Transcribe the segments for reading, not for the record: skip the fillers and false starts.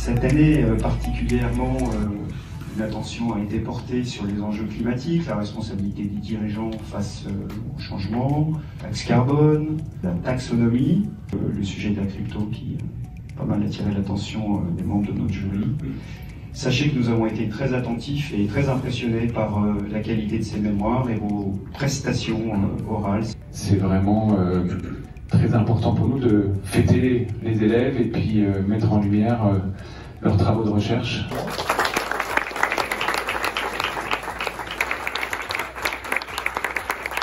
Cette année particulièrement, une attention a été portée sur les enjeux climatiques, la responsabilité des dirigeants face au changement, taxe carbone, la taxonomie, le sujet de la crypto qui a pas mal attiré l'attention des membres de notre jury. Sachez que nous avons été très attentifs et très impressionnés par la qualité de ces mémoires et vos prestations orales. C'est vraiment très important pour nous de fêter les élèves et puis mettre en lumière leurs travaux de recherche.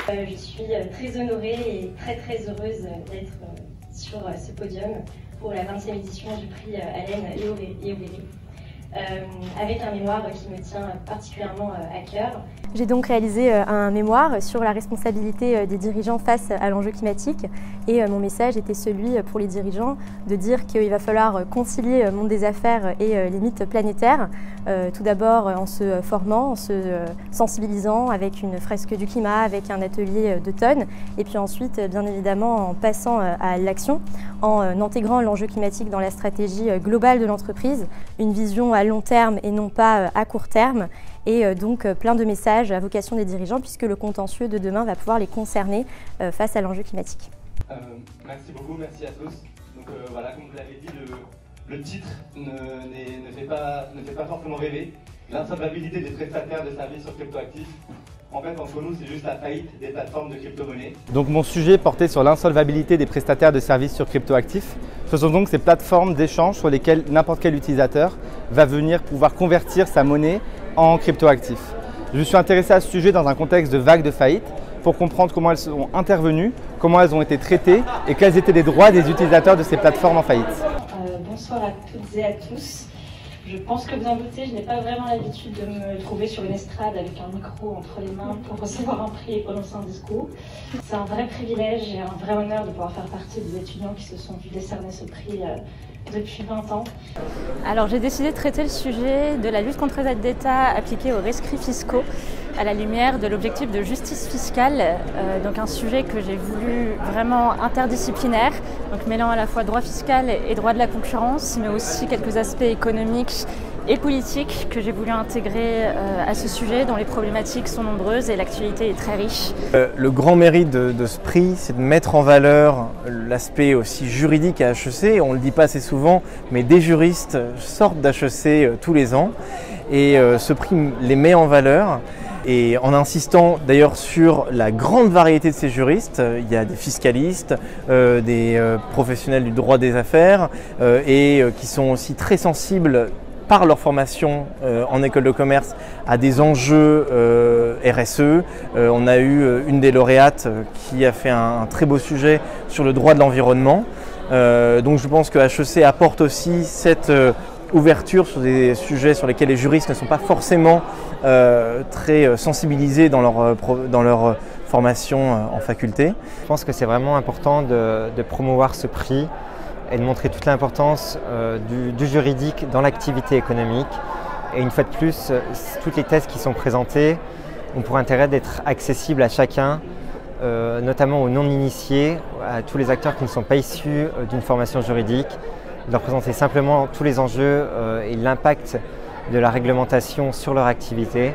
Je suis très honorée et très heureuse d'être sur ce podium pour la 20e édition du prix Allen et Overy. Avec un mémoire qui me tient particulièrement à cœur. J'ai donc réalisé un mémoire sur la responsabilité des dirigeants face à l'enjeu climatique et mon message était celui pour les dirigeants de dire qu'il va falloir concilier monde des affaires et limites planétaires, tout d'abord en se formant, en se sensibilisant avec une fresque du climat, avec un atelier d'automne et puis ensuite bien évidemment en passant à l'action, en intégrant l'enjeu climatique dans la stratégie globale de l'entreprise, une vision à long terme et non pas à court terme et donc plein de messages à vocation des dirigeants puisque le contentieux de demain va pouvoir les concerner face à l'enjeu climatique. Merci beaucoup, merci à tous. Donc voilà, comme vous l'avez dit, le titre ne fait pas forcément rêver. L'insolvabilité des prestataires de services sur cryptoactifs. En fait, entre nous, c'est juste la faillite des plateformes de crypto-monnaies. Donc mon sujet portait sur l'insolvabilité des prestataires de services sur cryptoactifs. Ce sont donc ces plateformes d'échange sur lesquelles n'importe quel utilisateur va venir pouvoir convertir sa monnaie en cryptoactifs. Je me suis intéressé à ce sujet dans un contexte de vague de faillite pour comprendre comment elles sont intervenues, comment elles ont été traitées et quels étaient les droits des utilisateurs de ces plateformes en faillite. Bonsoir à toutes et à tous. Je pense que vous en doutez, je n'ai pas vraiment l'habitude de me trouver sur une estrade avec un micro entre les mains pour recevoir un prix et prononcer un discours. C'est un vrai privilège et un vrai honneur de pouvoir faire partie des étudiants qui se sont vus décerner ce prix depuis 20 ans. Alors j'ai décidé de traiter le sujet de la lutte contre les aides d'État appliquées aux rescrits fiscaux à la lumière de l'objectif de justice fiscale, donc un sujet que j'ai voulu vraiment interdisciplinaire, donc mêlant à la fois droit fiscal et droit de la concurrence, mais aussi quelques aspects économiques et politiques que j'ai voulu intégrer à ce sujet dont les problématiques sont nombreuses et l'actualité est très riche. Le grand mérite de ce prix, c'est de mettre en valeur l'aspect aussi juridique à HEC. On ne le dit pas assez souvent, mais des juristes sortent d'HEC tous les ans et ce prix les met en valeur. Et en insistant d'ailleurs sur la grande variété de ces juristes, il y a des fiscalistes, des professionnels du droit des affaires et qui sont aussi très sensibles par leur formation en école de commerce à des enjeux RSE. On a eu une des lauréates qui a fait un très beau sujet sur le droit de l'environnement. Donc je pense que HEC apporte aussi cette ouverture sur des sujets sur lesquels les juristes ne sont pas forcément très sensibilisés dans leur formation en faculté. Je pense que c'est vraiment important de promouvoir ce prix et de montrer toute l'importance du juridique dans l'activité économique. Et une fois de plus, toutes les thèses qui sont présentées ont pour intérêt d'être accessibles à chacun, notamment aux non-initiés, à tous les acteurs qui ne sont pas issus d'une formation juridique, de leur présenter simplement tous les enjeux et l'impact de la réglementation sur leur activité